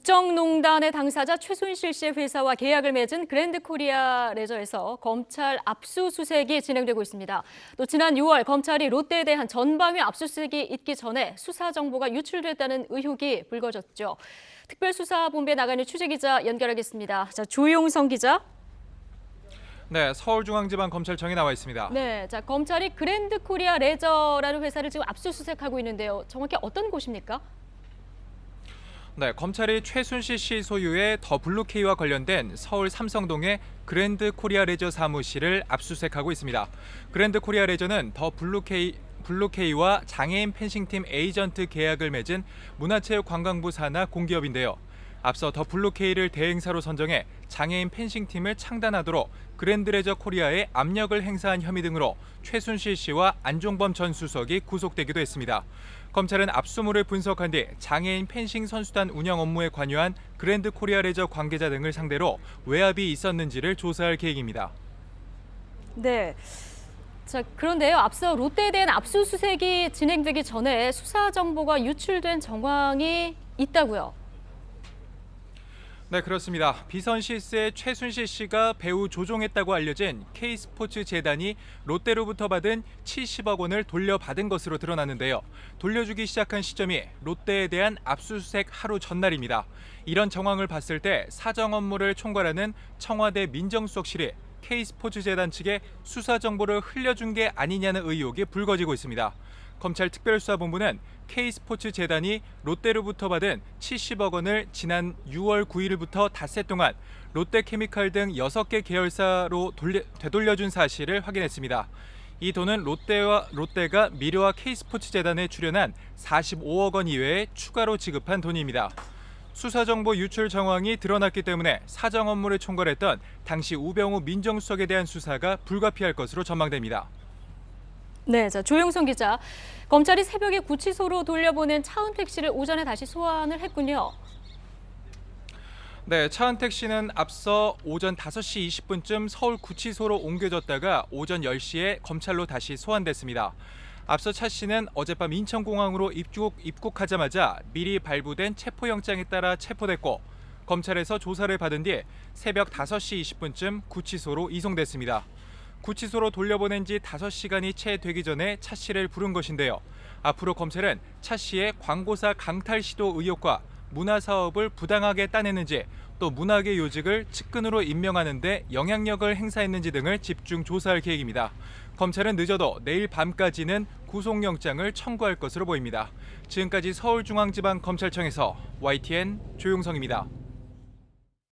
국정농단의 당사자 최순실 씨의 회사와 계약을 맺은 그랜드 코리아 레저에서 검찰 압수수색이 진행되고 있습니다. 또 지난 6월 검찰이 롯데에 대한 전방위 압수수색이 있기 전에 수사 정보가 유출됐다는 의혹이 불거졌죠. 특별수사본부에 나가 있는 취재기자 연결하겠습니다. 자, 조용성 기자. 네, 서울중앙지방검찰청에 나와 있습니다. 네, 자, 검찰이 그랜드 코리아 레저라는 회사를 지금 압수수색하고 있는데요. 정확히 어떤 곳입니까? 네, 검찰이 최순실 씨 소유의 더 블루케이와 관련된 서울 삼성동의 그랜드 코리아 레저 사무실을 압수수색하고 있습니다. 그랜드 코리아 레저는 더 블루케이와 장애인 펜싱팀 에이전트 계약을 맺은 문화체육관광부 산하 공기업인데요. 앞서 더 블루케이를 대행사로 선정해 장애인 펜싱팀을 창단하도록 그랜드 레저 코리아에 압력을 행사한 혐의 등으로 최순실 씨와 안종범 전 수석이 구속되기도 했습니다. 검찰은 압수물을 분석한 뒤 장애인 펜싱 선수단 운영 업무에 관여한 그랜드 코리아 레저 관계자 등을 상대로 외압이 있었는지를 조사할 계획입니다. 네. 자, 그런데요. 앞서 롯데에 대한 압수수색이 진행되기 전에 수사 정보가 유출된 정황이 있다고요. 네, 그렇습니다. 비선 실세의 최순실 씨가 배우 조종했다고 알려진 K스포츠 재단이 롯데로부터 받은 70억 원을 돌려받은 것으로 드러났는데요. 돌려주기 시작한 시점이 롯데에 대한 압수수색 하루 전날입니다. 이런 정황을 봤을 때 사정 업무를 총괄하는 청와대 민정수석실이 K스포츠 재단 측에 수사 정보를 흘려준 게 아니냐는 의혹이 불거지고 있습니다. 검찰 특별수사본부는 K스포츠 재단이 롯데로부터 받은 70억 원을 지난 6월 9일부터 닷새 동안 롯데케미칼 등 6개 계열사로 되돌려준 사실을 확인했습니다. 이 돈은 롯데가 미르와 K스포츠 재단에 출연한 45억 원 이외에 추가로 지급한 돈입니다. 수사정보 유출 정황이 드러났기 때문에 사정 업무를 총괄했던 당시 우병우 민정수석에 대한 수사가 불가피할 것으로 전망됩니다. 네, 자, 조용성 기자. 검찰이 새벽에 구치소로 돌려보낸 차은택 씨를 오전에 다시 소환을 했군요. 네, 차은택 씨는 앞서 오전 5시 20분쯤 서울 구치소로 옮겨졌다가 오전 10시에 검찰로 다시 소환됐습니다. 앞서 차 씨는 어젯밤 인천공항으로 입국하자마자 미리 발부된 체포영장에 따라 체포됐고 검찰에서 조사를 받은 뒤 새벽 5시 20분쯤 구치소로 이송됐습니다. 구치소로 돌려보낸 지 5시간이 채 되기 전에 차 씨를 부른 것인데요. 앞으로 검찰은 차 씨의 광고사 강탈 시도 의혹과 문화사업을 부당하게 따냈는지 또 문화계 요직을 측근으로 임명하는 데 영향력을 행사했는지 등을 집중 조사할 계획입니다. 검찰은 늦어도 내일 밤까지는 구속영장을 청구할 것으로 보입니다. 지금까지 서울중앙지방검찰청에서 YTN 조용성입니다.